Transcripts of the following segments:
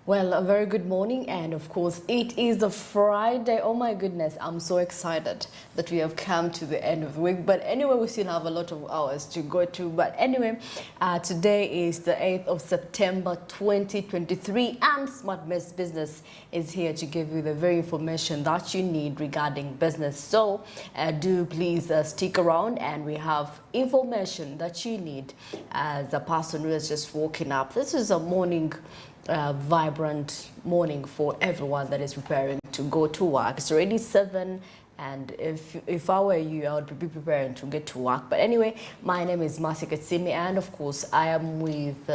Well, a very good morning, and of course, it is a Friday. Oh my goodness, I'm so excited that we have come to the end of the week. But anyway, we still have a lot of hours to go to. But anyway, today is the 8th of September 2023, and Smart Business is here to give you the very information that you need regarding business. So do please stick around, and we have information that you need as a person who is just waking up. This is a morning. Vibrant morning for everyone that is preparing to go to work. It's already 7, and if I were you, I would be preparing to get to work. But anyway, my name is Masi Katsimi, and of course I am with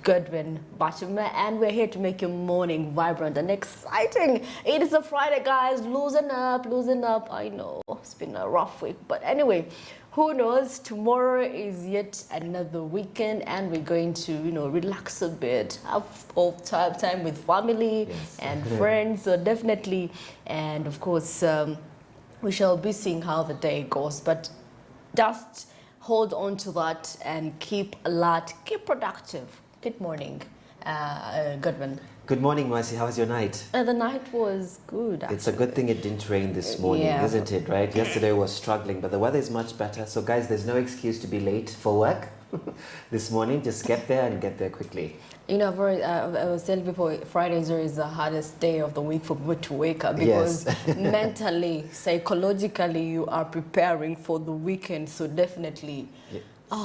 Godwin Batume, and we're here to make your morning vibrant and exciting. It is a Friday, guys. Loosen up. I know it's been a rough week, but anyway, who knows? Tomorrow is yet another weekend, and we're going to, relax a bit, have time with family and friends. So definitely, and of course, we shall be seeing how the day goes. But just hold on to that and keep alert, keep productive. Good morning, Goodman. Good morning, Mercy. How was your night? The night was good, actually. It's a good thing it didn't rain this morning, isn't it, right? Yesterday was struggling, but the weather is much better. So, guys, there's no excuse to be late for work this morning. Just get there and get there quickly. I was telling people Friday is the hardest day of the week for people to wake up because mentally, psychologically, you are preparing for the weekend. So definitely... Yeah.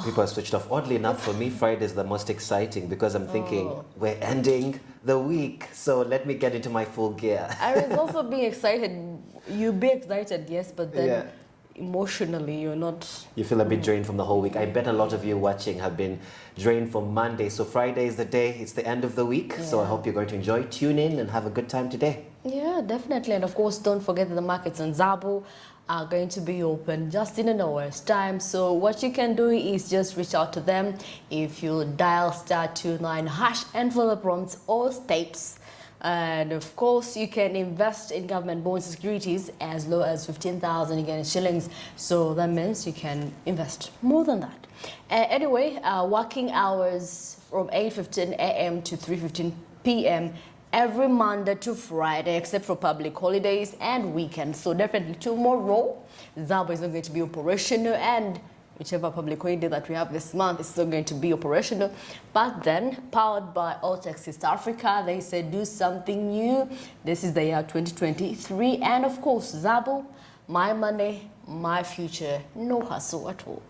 People are switched off. Oddly enough, for me, Friday is the most exciting because I'm thinking we're ending the week, so let me get into my full gear. I was also being excited. You be excited, yes, but then emotionally you're not. You feel a bit drained from the whole week. I bet a lot of you watching have been drained from Monday. So Friday is the day. It's the end of the week. Yeah. So I hope you're going to enjoy. Tune in and have a good time today. Yeah, definitely. And of course, don't forget that the markets on Zabu are going to be open just in an hour's time. So what you can do is just reach out to them. If you dial *29# and follow the prompts or steps. And of course, you can invest in government bonds and securities as low as 15,000 again in shillings. So that means you can invest more than that. Anyway, working hours from 8:15 a.m. to 3:15 p.m. every Monday to Friday, except for public holidays and weekends. So definitely tomorrow, Zabo is not going to be operational, and whichever public holiday that we have this month is still going to be operational. But then, powered by Alltex East Africa, they said do something new. This is the year 2023, and of course, Zabo, my money, my future, no hassle at all.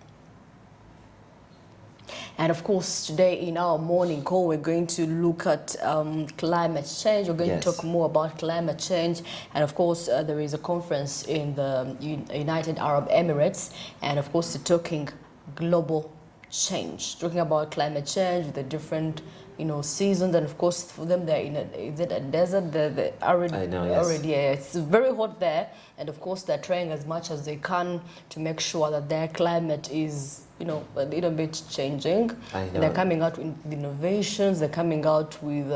And of course, today in our morning call, we're going to look at climate change. We're going to talk more about climate change. And of course, there is a conference in the United Arab Emirates. And of course, they're talking global change, talking about climate change with the different, seasons. And of course, for them, they're in is it a desert? They're already, it's very hot there. And of course, they're trying as much as they can to make sure that their climate is, a little bit changing. They're coming out with innovations. They're coming out with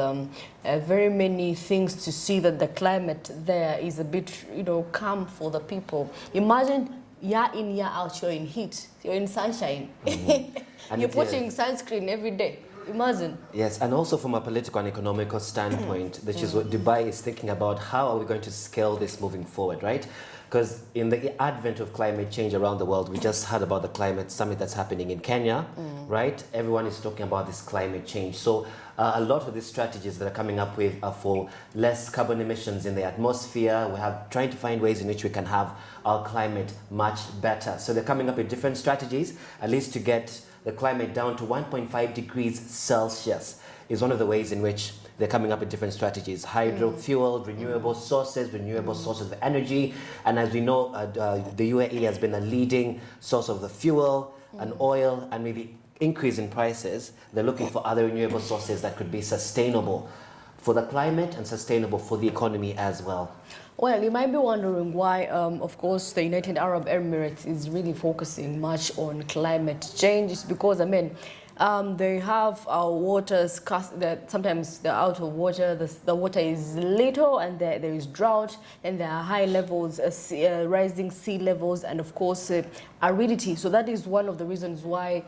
very many things to see that the climate there is a bit, calm for the people. Imagine year in, year out, you're in heat, you're in sunshine. And you're putting sunscreen every day. Imagine. Yes, and also from a political and economical standpoint, which is what Dubai is thinking about, how are we going to scale this moving forward, right? Because in the advent of climate change around the world, we just heard about the climate summit that's happening in Kenya, right? Everyone is talking about this climate change. So a lot of these strategies that are coming up with are for less carbon emissions in the atmosphere. We have trying to find ways in which we can have our climate much better. So they're coming up with different strategies, at least to get the climate down to 1.5 degrees Celsius is one of the ways in which they're coming up with different strategies. Hydro fuel, renewable sources of energy. And as we know, the UAE has been a leading source of the fuel and oil, and maybe increase in prices. They're looking for other renewable sources that could be sustainable for the climate and sustainable for the economy as well. Well, you might be wondering why, of course, the United Arab Emirates is really focusing much on climate change. It's because, they have waters, that sometimes they're out of water, the water is little, and there is drought, and there are high levels, rising sea levels, and of course aridity. So that is one of the reasons why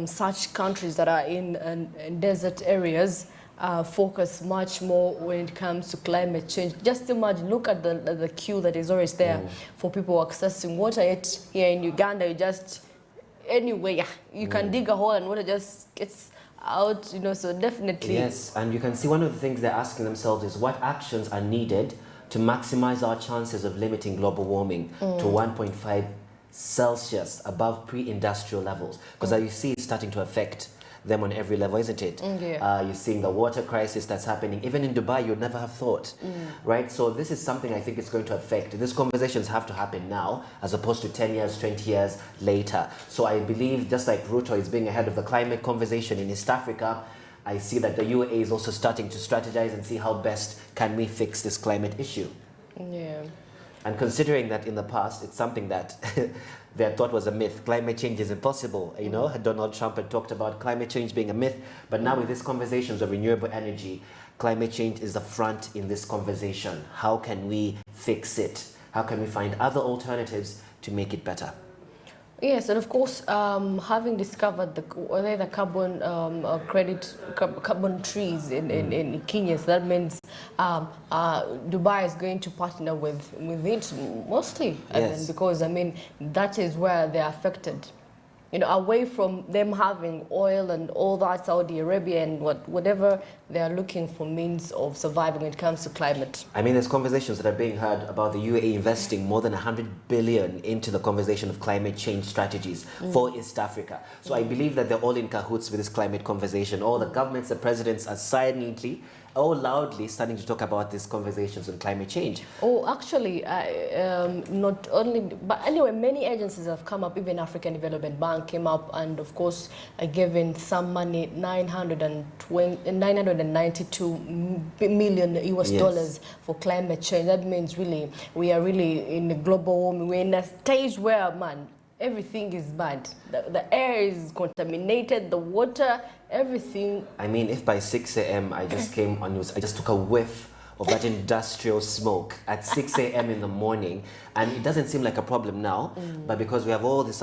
such countries that are in desert areas focus much more when it comes to climate change. Just imagine, look at the queue that is always there for people accessing water. Yet here in Uganda, you just, anywhere, you can dig a hole and water just gets out, you know, so definitely. Yes, and you can see one of the things they're asking themselves is what actions are needed to maximize our chances of limiting global warming to 1.5 Celsius above pre-industrial levels. Because as you see, it's starting to affect them on every level, isn't it? Yeah. You're seeing the water crisis that's happening. Even in Dubai, you'd never have thought, right? So this is something I think it's going to affect. These conversations have to happen now as opposed to 10 years, 20 years later. So I believe just like Ruto is being ahead of the climate conversation in East Africa, I see that the UAE is also starting to strategize and see how best can we fix this climate issue. Yeah. And considering that in the past, it's something that they thought was a myth. Climate change is impossible. You know, Donald Trump had talked about climate change being a myth. But now with these conversations of renewable energy, climate change is the front in this conversation. How can we fix it? How can we find other alternatives to make it better? Yes, and of course, having discovered the carbon carbon trees in Kenya, so that means Dubai is going to partner with it mostly, Yes. because I mean that is where they're affected. You know, away from them having oil and all that, Saudi Arabia and whatever they are looking for means of surviving when it comes to climate. I mean, there's conversations that are being heard about the UAE investing more than 100 billion into the conversation of climate change strategies for East Africa. So I believe that they're all in cahoots with this climate conversation. All the governments, the presidents are silently or loudly starting to talk about these conversations on climate change. Oh, actually, not only, but anyway, many agencies have come up. Even African Development Bank came up and, of course, given some money, 992 million US dollars for climate change. That means really, we are really in the global warming. We're in a stage where, man, everything is bad. The air is contaminated, the water, everything. I mean, if by 6 a.m. I just came on news, I just took a whiff of that industrial smoke at 6 a.m. in the morning, and it doesn't seem like a problem now, but because we have all this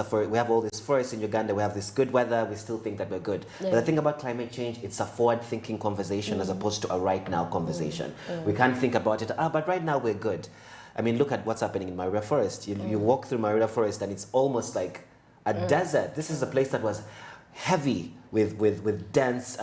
forest in Uganda, we have this good weather, we still think that we're good. But the thing about climate change, it's a forward-thinking conversation as opposed to a right-now conversation. We can't think about it, but right now we're good. I mean, look at what's happening in Marira Forest. You walk through Marira Forest and it's almost like a desert. This is a place that was heavy with dense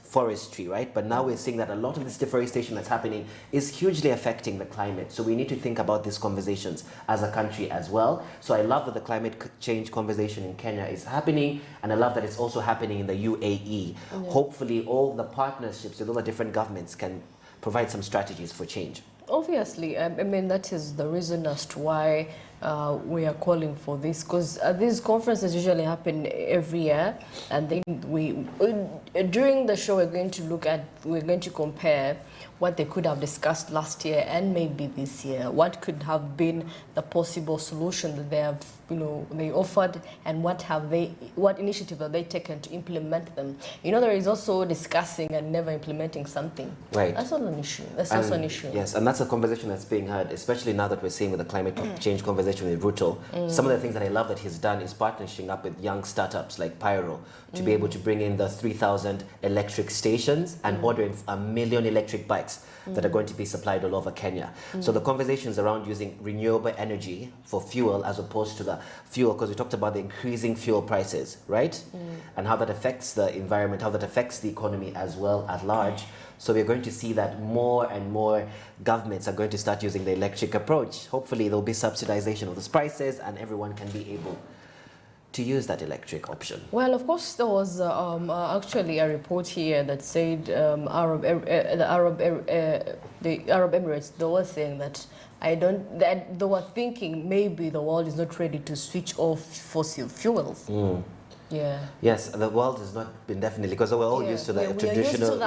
forestry, right? But now we're seeing that a lot of this deforestation that's happening is hugely affecting the climate. So we need to think about these conversations as a country as well. So I love that the climate change conversation in Kenya is happening, and I love that it's also happening in the UAE. Hopefully all the partnerships with all the different governments can provide some strategies for change. Obviously, I mean, that is the reason as to why we are calling for this, because these conferences usually happen every year, and then during the show we're going to compare what they could have discussed last year and maybe this year. What could have been the possible solution that they have, they offered, and what initiative have they taken to implement them? There is also discussing and never implementing something. Right. That's not an issue. That's also an issue. Yes, and that's a conversation that's being had, especially now that we're seeing with the climate change conversation with Ruto. Some of the things that I love that he's done is partnering up with young startups like Pyro to be able to bring in the 3,000 electric stations and ordering 1 million electric bikes that are going to be supplied all over Kenya. So the conversations around using renewable energy for fuel as opposed to the fuel, because we talked about the increasing fuel prices, right? And how that affects the environment, how that affects the economy as well at large. So we're going to see that more and more governments are going to start using the electric approach. Hopefully there'll be subsidization of those prices and everyone can be able to use that electric option. Well, of course, there was actually a report here that said the Arab Emirates, they were saying that they were thinking maybe the world is not ready to switch off fossil fuels. Yeah. Yes, the world has not been definitely, because we're all used to the traditional.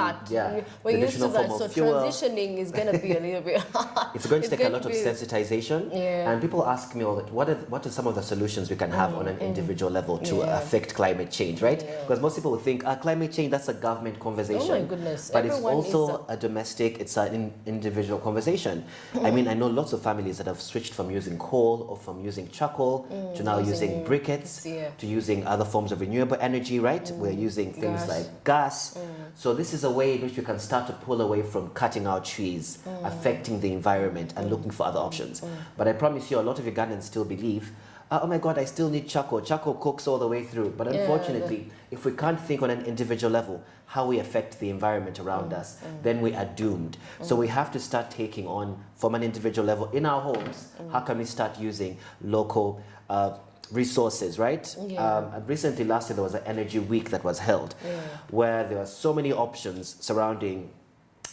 We're used to that. So fuel. Transitioning is going to be a little bit hard. It's going to take a lot of sensitization. Yeah. And people ask me all that, what are some of the solutions we can have on an individual level to affect climate change, right? Because most people would think climate change, that's a government conversation. Oh my goodness. But it's also a domestic, it's an individual conversation. I mean, I know lots of families that have switched from using coal or from using charcoal to now using briquettes, to using other forms of of renewable energy, right? We're using things Gas. like gas. So this is a way in which we can start to pull away from cutting our trees, affecting the environment, and looking for other options. But I promise you, a lot of Ugandans still believe, oh my God, I still need charcoal. Charcoal cooks all the way through. But unfortunately, if we can't think on an individual level how we affect the environment around us, then we are doomed. So we have to start taking on, from an individual level in our homes, how can we start using local resources, right? And recently, last year, there was an energy week that was held where there were so many options surrounding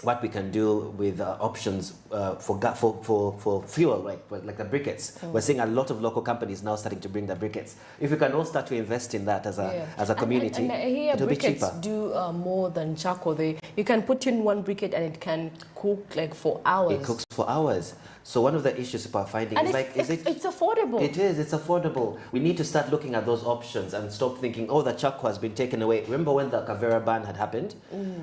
what we can do with options for fuel, right? Like the briquettes. We're seeing a lot of local companies now starting to bring the briquettes. If we can all start to invest in that as a community, and here it'll be cheaper. briquettes do more than charcoal. You can put in one briquette and it can cook like for hours. It cooks for hours. So one of the issues people are finding and is it's affordable. It is, it's affordable. We need to start looking at those options and stop thinking, oh, the charcoal has been taken away. Remember when the Kavera ban had happened?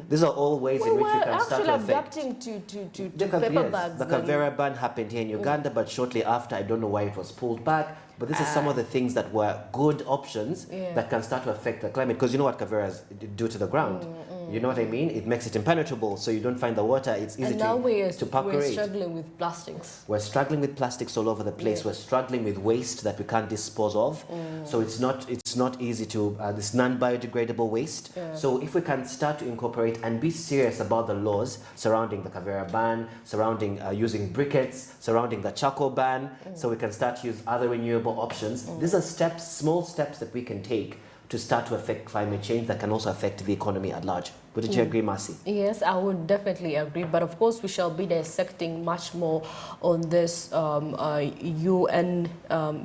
These are all ways in which we can start to affect. Adapting to paper bags. The Kavera ban happened here in Uganda, but shortly after, I don't know why it was pulled back. But this is some of the things that were good options that can start to affect the climate. Because you know what Kaveras do to the ground. You know what I mean? It makes it impenetrable, so you don't find the water. It's easy to percolate. We're struggling with plastics. We're struggling with plastics all over the place. We're struggling with waste that we can't dispose of. So it's not easy to this non-biodegradable waste. So if we can start to incorporate and be serious about the laws surrounding the Kavera ban, surrounding using briquettes, surrounding the charcoal ban, so we can start to use other renewable options. These are steps, small steps that we can take to start to affect climate change that can also affect the economy at large. Wouldn't you agree, Marcy? Yes, I would definitely agree. But of course, we shall be dissecting much more on this UN,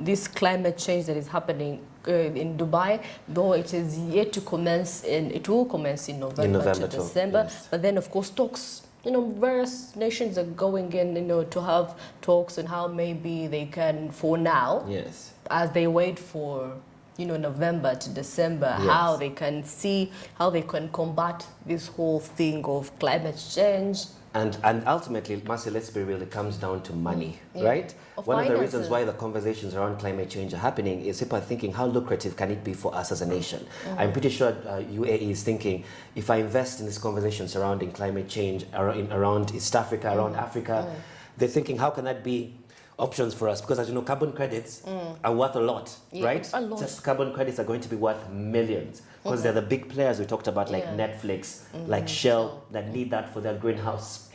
this climate change that is happening in Dubai, though it is yet to commence it will commence in November to December. Yes. But then, of course, talks, various nations are going in, to have talks on how maybe they can, for now, yes, as they wait for November to December, how they can see how they can combat this whole thing of climate change. And ultimately, Marcy, let's be real, it comes down to money, right? One of the reasons why the conversations around climate change are happening is people are thinking, how lucrative can it be for us as a nation? I'm pretty sure UAE is thinking, if I invest in this conversation surrounding climate change around East Africa, around Africa, they're thinking, how can that be options for us? Because as you know, carbon credits are worth a lot, right? A lot. Just carbon credits are going to be worth millions because they're the big players we talked about, like Netflix, like Shell, that need that for their greenhouse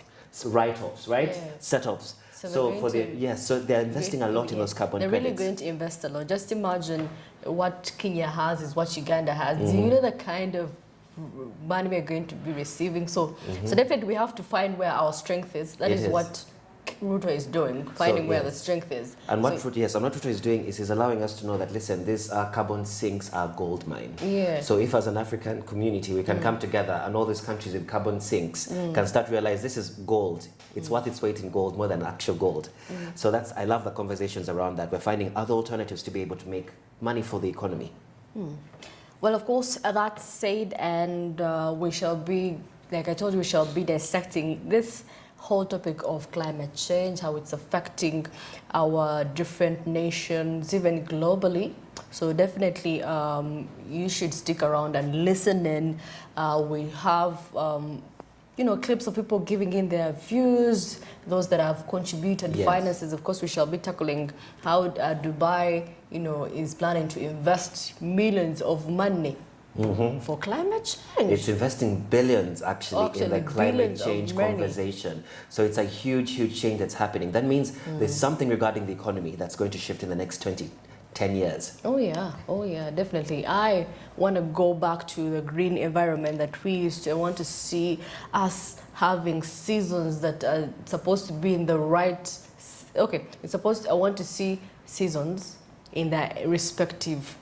write-offs, right? Set-offs. So they're investing a lot in those carbon credits. They're really going to invest a lot. Just imagine what Kenya has is what Uganda has. Do you know the kind of money we're going to be receiving? So definitely we have to find where our strength is. That is what Ruto is doing, finding where the strength is. And what Ruto is doing is he's allowing us to know that, listen, these carbon sinks are gold mine. So if as an African community we can come together and all these countries with carbon sinks can start to realize this is gold. It's worth its weight in gold more than actual gold. So I love the conversations around that. We're finding other alternatives to be able to make money for the economy. Well, of course, that said, and we shall be, like I told you, we shall be dissecting this whole topic of climate change, how it's affecting our different nations, even globally. So definitely you should stick around and listen in. We have clips of people giving in their views, those that have contributed finances. Of course, we shall be tackling how Dubai is planning to invest millions of money for climate change. It's investing billions actually in the climate change conversation. So it's a huge, huge change that's happening. That means there's something regarding the economy that's going to shift in the next 10 years. Oh yeah, definitely. I want to go back to the green environment that we used to. I want to see us having seasons that are supposed to be in the right, I want to see seasons in their respective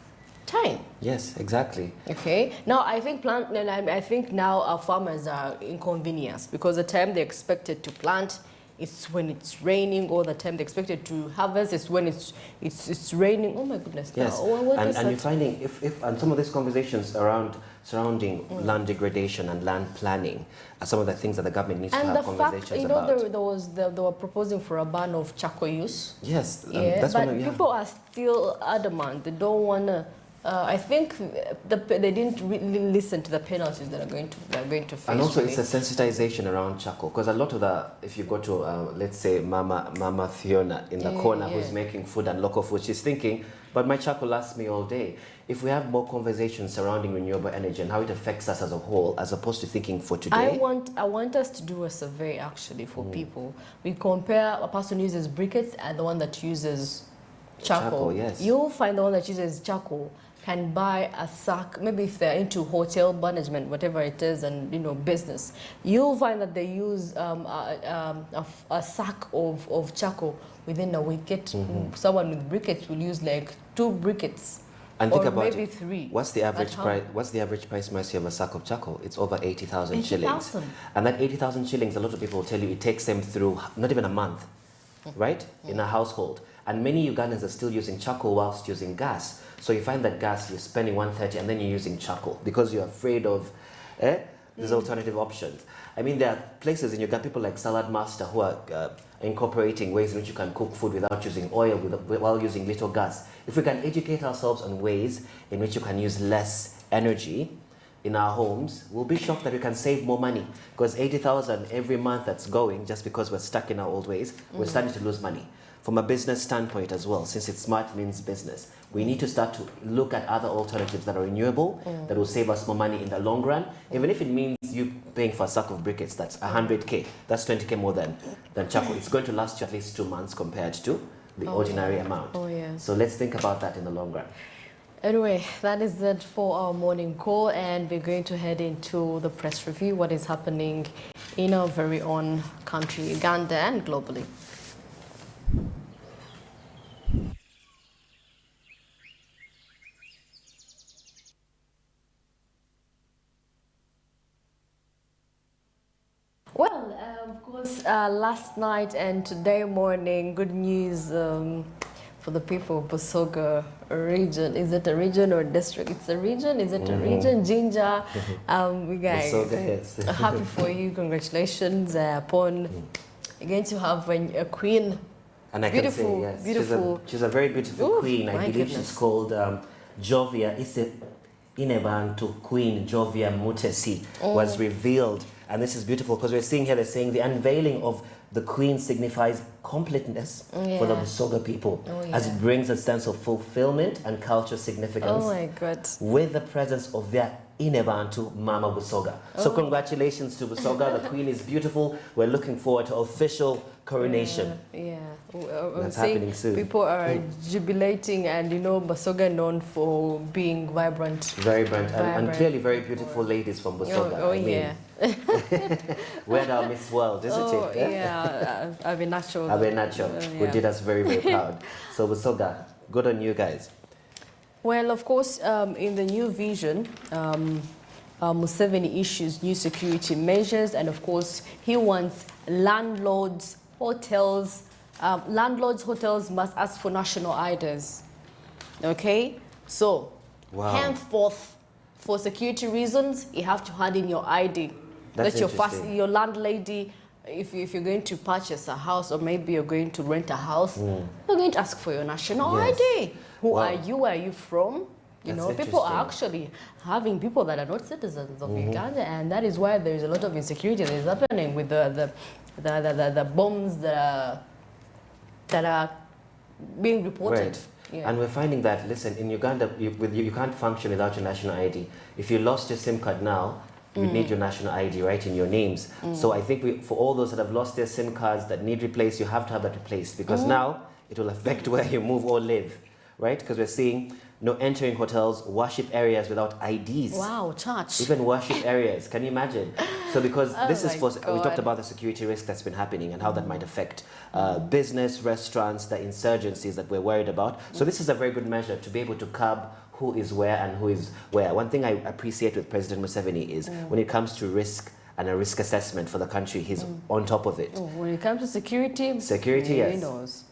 time. Yes, exactly. Okay. Now I think now our farmers are inconvenienced because the time they expected to plant, it's when it's raining, or the time they expected to harvest is when it's raining. Oh my goodness! Yes, and you're finding and some of these conversations surrounding land degradation and land planning are some of the things that the government needs to have conversations about. They were proposing for a ban of charcoal use. Yes, but people are still adamant. They don't want to I think they didn't really listen to the penalties that they're going to face. And also, really. it's a sensitization around charcoal, because a lot of if you go to, let's say, Mama Fiona in the corner who's making food and local food, she's thinking, but my charcoal lasts me all day. If we have more conversations surrounding renewable energy and how it affects us as a whole, as opposed to thinking for today. I want us to do a survey actually for people. We compare a person who uses briquettes and the one that uses charcoal. Yes. You'll find the one that uses charcoal can buy a sack, maybe if they're into hotel management, whatever it is, and business, you'll find that they use a sack of charcoal within a week. Someone with briquettes will use like 2 briquettes. And think or about maybe it. 3. What's the average price? What's the average price, Mercy, of a sack of charcoal? It's over 80,000 shillings. And that 80,000 shillings, a lot of people will tell you it takes them through not even a month, right? In a household. And many Ugandans are still using charcoal whilst using gas. So you find that gas, you're spending 130 and then you're using charcoal because you're afraid of these alternative options. I mean, there are places in Uganda, people like Salad Master, who are incorporating ways in which you can cook food without using oil, while using little gas. If we can educate ourselves on ways in which you can use less energy in our homes, we'll be shocked that we can save more money. Because 80,000 every month that's going, just because we're stuck in our old ways, we're starting to lose money. From a business standpoint as well, since it's smart means business, we need to start to look at other alternatives that are renewable, that will save us more money in the long run. Even if it means you paying for a sack of briquettes, that's 100k, that's 20k more than charcoal. It's going to last you at least 2 months compared to the ordinary amount. So let's think about that in the long run. Anyway, that is it for our morning call, and we're going to head into the press review, what is happening in our very own country, Uganda, and globally. Well, of course, last night and today morning, good news for the people of Busoga region. Is it a region or a district? It's a region. Is it a region? Ginger. We guys, Busoga, yes. happy for you. Congratulations upon again to have a queen. And I beautiful, can say, yes, beautiful. She's a very beautiful queen. I believe goodness. she's called Jovia. Inebantu Queen Jovia Mutesi was revealed. And this is beautiful because we're seeing here, they're saying the unveiling of the queen signifies completeness for the Busoga people, as it brings a sense of fulfillment and cultural significance. Oh my God. With the presence of their Inebantu Mama Busoga. So congratulations to Busoga. The queen is beautiful. We're looking forward to official coronation. That's happening soon. People are jubilating, and Busoga known for being vibrant. Very vibrant, and clearly very beautiful ladies from Busoga. We're our Miss World, isn't it? Yeah, Abenacho. Who did us very, very proud. So Busoga, good on you guys. Well, of course, in the new vision, Museveni issues new security measures, and of course, he wants landlords, hotels must ask for national IDs. Okay? So, henceforth, for security reasons, you have to hand in your ID. That's your landlady, if you're going to purchase a house or maybe you're going to rent a house, you're going to ask for your national ID. Who are you? Where are you from? People are actually having people that are not citizens of Uganda, and that is why there is a lot of insecurity that is happening with the bombs that are being reported. Right. And we're finding that, listen, in Uganda, you can't function without your national ID. If you lost your SIM card now, you need your national ID, right, in your names. So I think for all those that have lost their SIM cards that need replaced, you have to have that replaced, because now it will affect where you move or live, right? Because we're seeing no entering hotels, worship areas without IDs. Wow, church. Even worship areas, can you imagine? So because this is we talked about the security risk that's been happening and how that might affect business, restaurants, the insurgencies that we're worried about. So this is a very good measure to be able to curb who is where and who is where. One thing I appreciate with President Museveni is when it comes to risk and a risk assessment for the country, he's on top of it. When it comes to security, yes. he knows.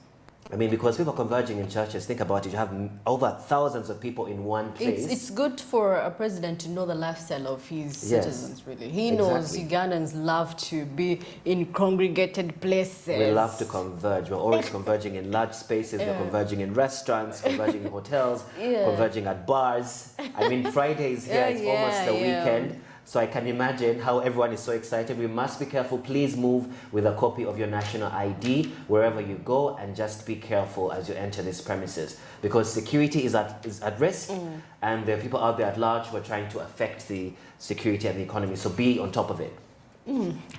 I mean, because people are converging in churches, think about it, you have over thousands of people in one place. It's good for a president to know the lifestyle of his citizens, really. He knows Ugandans love to be in congregated places. We love to converge. We're always converging in large spaces, we're converging in restaurants, converging in hotels, converging at bars. I mean, Friday is here, it's almost the weekend. So I can imagine how everyone is so excited. We must be careful. Please move with a copy of your national ID wherever you go, and just be careful as you enter these premises, because security is at risk, and there are people out there at large who are trying to affect the security and the economy. So be on top of it.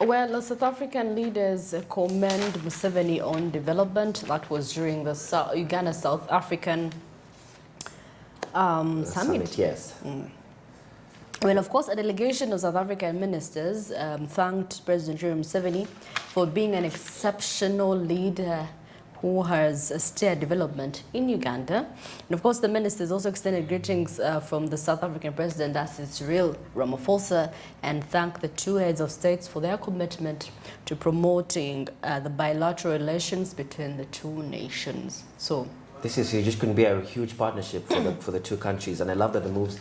Well, South African leaders commend Museveni on development. That was during the Uganda-South African summit. Yes. Well, of course, a delegation of South African ministers thanked President Museveni for being an exceptional leader who has steered development in Uganda. And of course, the ministers also extended greetings from the South African president, Cyril Ramaphosa, and thanked the two heads of states for their commitment to promoting the bilateral relations between the two nations. So this is huge. It couldn't be a huge partnership for the two countries, and I love that the move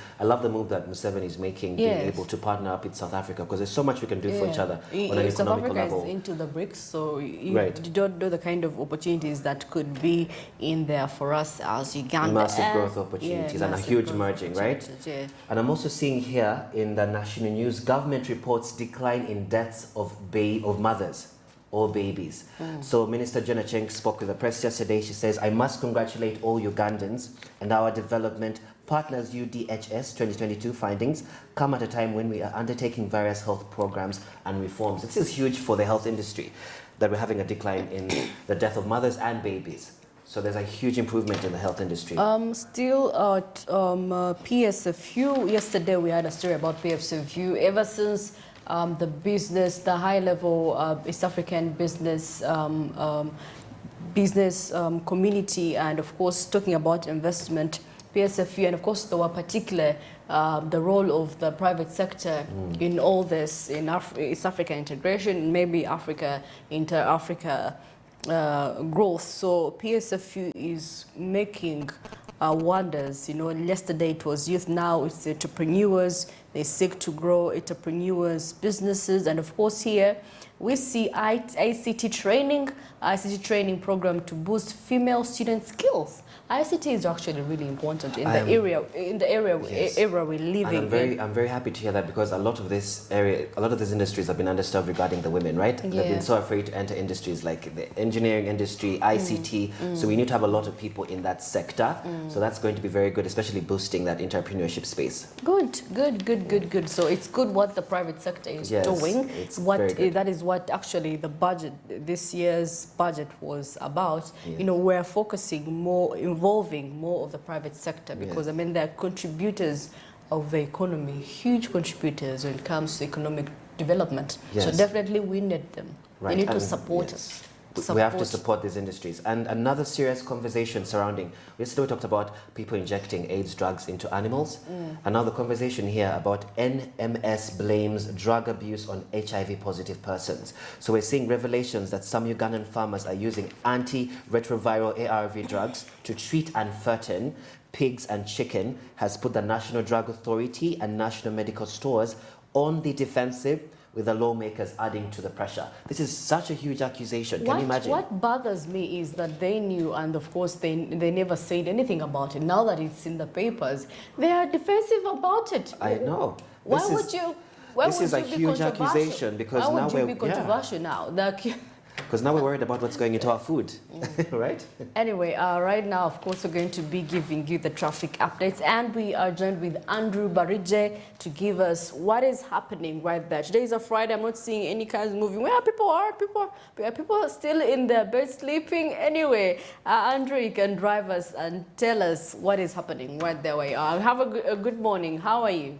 that Museveni is making, being able to partner up with South Africa, because there's so much we can do for each other on an South economical Africa level. is into the BRICS, so you don't know the kind of opportunities that could be in there for us as Uganda. Massive growth opportunities and a huge merging, right? Yeah. And I'm also seeing here in the national news, government reports decline in deaths of mothers or babies. So Minister Jenna Cheng spoke with the press yesterday. She says, I must congratulate all Ugandans, and our development partners UDHS 2022 findings come at a time when we are undertaking various health programs and reforms. This is huge for the health industry, that we're having a decline in the death of mothers and babies. So there's a huge improvement in the health industry. Still at PSFU, yesterday we had a story about PSFU. Ever since the high-level East African business community, and of course talking about investment, PSFU, and of course there were particular the role of the private sector in all this, in East African integration, maybe Africa, inter-Africa growth. So PSFU is making wonders. You know, yesterday it was youth, now it's entrepreneurs. They seek to grow entrepreneurs, businesses, and of course here we see ICT training program to boost female student skills. ICT is actually really important in the area we live in. I'm very happy to hear that, because a lot of these industries have been underserved regarding the women, right? They've been so afraid to enter industries like the engineering industry, ICT. So we need to have a lot of people in that sector. So that's going to be very good, especially boosting that entrepreneurship space. Good. So it's good what the private sector is doing. That is what actually the budget, this year's budget was about. You know, we're focusing more, involving more of the private sector, because I mean they're contributors of the economy, huge contributors when it comes to economic development. So definitely we need them. They need to support us. We have to support these industries. And another serious conversation surrounding, we still talked about people injecting AIDS drugs into animals. Another conversation here about NMS blames drug abuse on HIV positive persons. So we're seeing revelations that some Ugandan farmers are using antiretroviral ARV drugs to treat and fatten pigs and chicken, has put the National Drug Authority and national medical stores on the defensive, with the lawmakers adding to the pressure. This is such a huge accusation. Can you imagine? What bothers me is that they knew, and of course they never said anything about it. Now that it's in the papers, they are defensive about it. I know. Why would you? This is a huge accusation, because now we're be controversial now. Because now we're worried about what's going into our food, right? Anyway, right now, of course, we're going to be giving you the traffic updates, and we are joined with Andrew Barije to give us what is happening right there. Today is a Friday. I'm not seeing any cars moving. Where people are? People are still in their bed sleeping. Anyway, Andrew, you can drive us and tell us what is happening right there where you are. Have a good morning. How are you?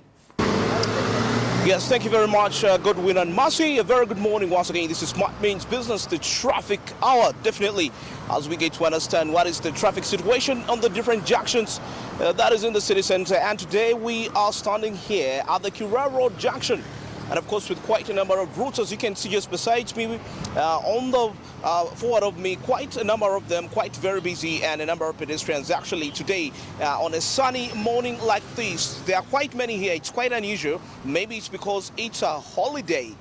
Yes, thank you very much, Goodwin and Mercy. A very good morning once again. This is Smart Means Business, the traffic hour, definitely, as we get to understand what is the traffic situation on the different junctions that is in the city center. And today we are standing here at the Kira Road junction, and of course with quite a number of routes, as you can see just beside me, on the forward of me, quite a number of them quite very busy, and a number of pedestrians actually today on a sunny morning like this. There are quite many here. It's quite unusual. Maybe it's because it's a holiday.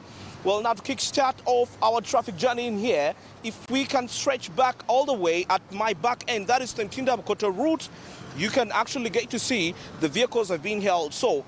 Well, now to kickstart off our traffic journey in here, if we can stretch back all the way at my back end, that is the Ntinda-Bukoto route, you can actually get to see the vehicles have been held. So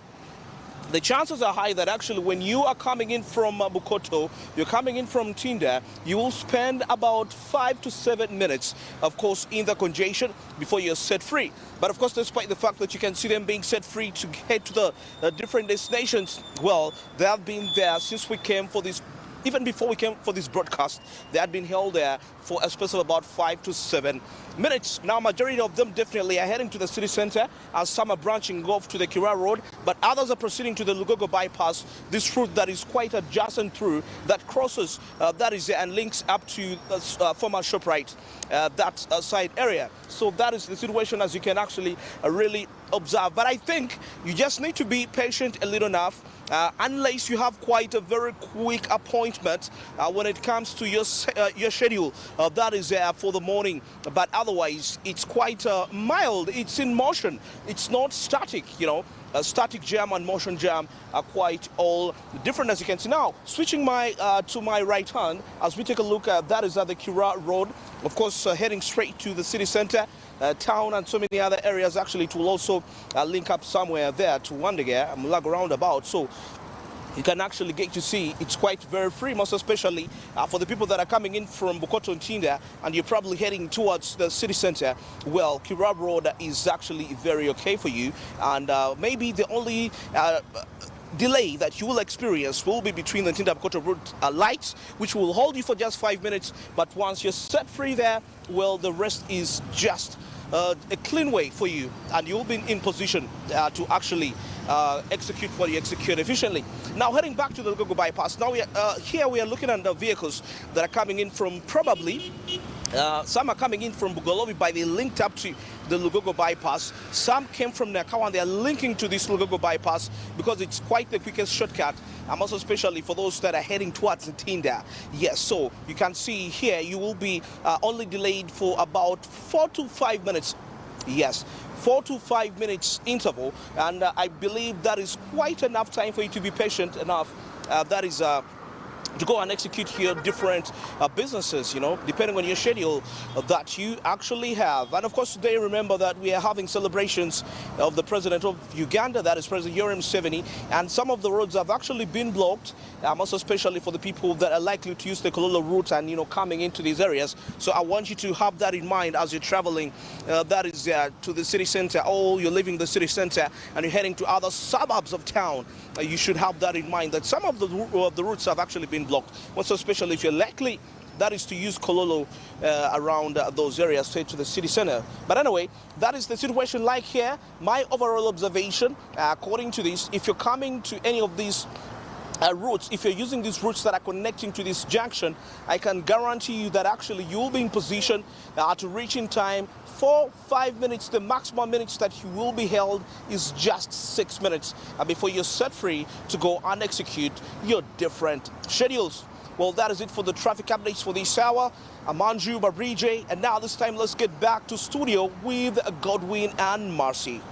the chances are high that actually when you are coming in from Bukoto, you're coming in from Tinda, you will spend about 5 to 7 minutes, of course, in the congestion before you're set free. But of course, despite the fact that you can see them being set free to head to the different destinations, well, they have been there since we came for this. Even before we came for this broadcast, they had been held there for a space of about 5 to 7 minutes. Now, majority of them definitely are heading to the city center, as some are branching off to the Kira Road, but others are proceeding to the Lugogo bypass, this route that is quite adjacent through, that crosses, that is there and links up to former ShopRite, that side area. So that is the situation, as you can actually really observe. But I think you just need to be patient a little enough, unless you have quite a very quick appointment when it comes to your schedule that is there for the morning. But otherwise, it's quite mild. It's in motion. It's not static, you know. A static jam and motion jam are quite all different, as you can see. Now, switching to my right hand, as we take a look at that is at the Kira Road, of course, heading straight to the city center, town, and so many other areas. Actually, it will also link up somewhere there to Wandegea and Mulago roundabout. So you can actually get to see it's quite very free, most especially for the people that are coming in from Bukoto and Tinda, and you're probably heading towards the city center. Well, Kira Road is actually very okay for you, and maybe the only delay that you will experience will be between the Ntinda-Bukoto route lights, which will hold you for just 5 minutes. But once you're set free there, well, the rest is just a clean way for you, and you'll be in position to actually execute what you execute efficiently. Now, heading back to the Lugogo bypass, now here we are looking at the vehicles that are coming in from probably some are coming in from Bugolobi, but they linked up to the Lugogo bypass. Some came from Nakawa, and they are linking to this Lugogo bypass because it's quite the quickest shortcut, and also especially for those that are heading towards Tinda. Yes, so you can see here you will be only delayed for about 4 to 5 minutes. Yes, 4 to 5 minutes interval, and I believe that is quite enough time for you to be patient enough. That is to go and execute here different businesses, you know, depending on your schedule that you actually have. And of course, today, remember that we are having celebrations of the president of Uganda, that is President Yoweri Museveni, and some of the roads have actually been blocked, most especially for the people that are likely to use the Kololo route and, you know, coming into these areas. So I want you to have that in mind as you're traveling, that is to the city center, or you're leaving the city center and you're heading to other suburbs of town. You should have that in mind, that some of the routes have actually been blocked, most especially if you're likely that is to use Kololo around those areas straight to the city center. But anyway, that is the situation like here. My overall observation, according to this, if you're coming to any of these routes, if you're using these routes that are connecting to this junction, I can guarantee you that actually you'll be in position to reach in time. 4-5 minutes, the maximum minutes that you will be held is just 6 minutes before you're set free to go and execute your different schedules. Well, that is it for the traffic updates for this hour. I'm Anju Babrije, and now this time let's get back to studio with Godwin and Marcy.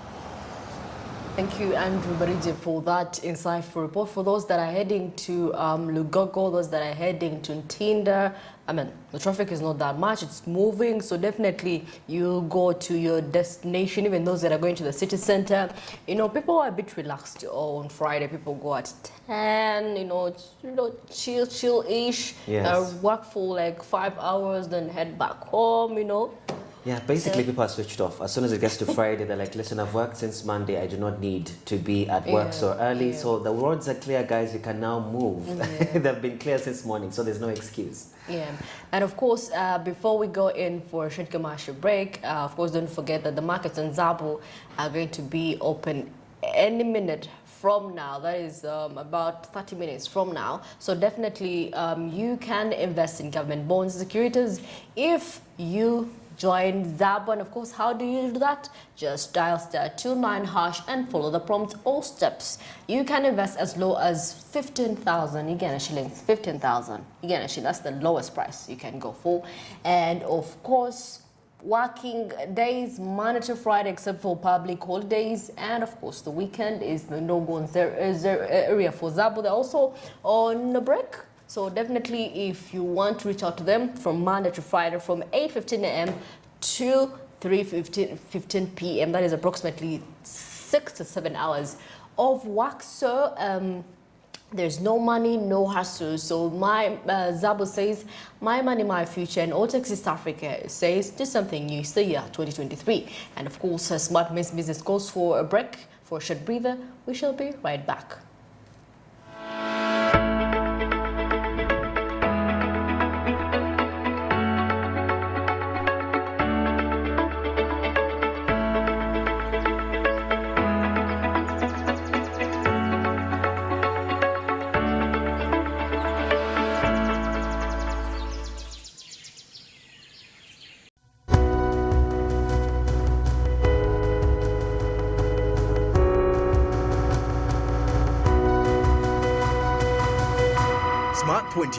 Thank you, Andrew Barije, for that insightful report. For those that are heading to Lugogo, those that are heading to Ntinda, I mean, the traffic is not that much, it's moving, so definitely you'll go to your destination. Even those that are going to the city center, you know, people are a bit relaxed. On Friday, people go at 10, you know, chill-ish, yes. Work for like 5 hours, then head back home, you know. Yeah, basically people are switched off. As soon as it gets to Friday, they're like, listen, I've worked since Monday. I do not need to be at work so early. So the roads are clear, guys. You can now move. They've been clear since morning, so there's no excuse. Yeah, and of course, before we go in for a short commercial break, of course, don't forget that the markets in Zabu are going to be open any minute from now. That is about 30 minutes from now. So definitely you can invest in government bonds, securities, if you join Zabo. And of course, how do you do that? Just dial *29# and follow the prompts or steps. You can invest as low as 15,000 Uganda shillings. 15,000 Uganda shillings. That's the lowest price you can go for. And of course, working days, Monday to Friday, except for public holidays, and of course the weekend is the no-go area for Zabo. They're also on a break, so definitely if you want to reach out to them from Monday to Friday from 8:15 a.m. to 3:15 p.m. That is approximately 6 to 7 hours of work. So there's no money, no hassle. So my Zabo says, my money, my future, and Autox East Africa says, do something new. It's the year 2023. And of course, Smart Means Business goes for a break, for a short breather. We shall be right back. Smart 20.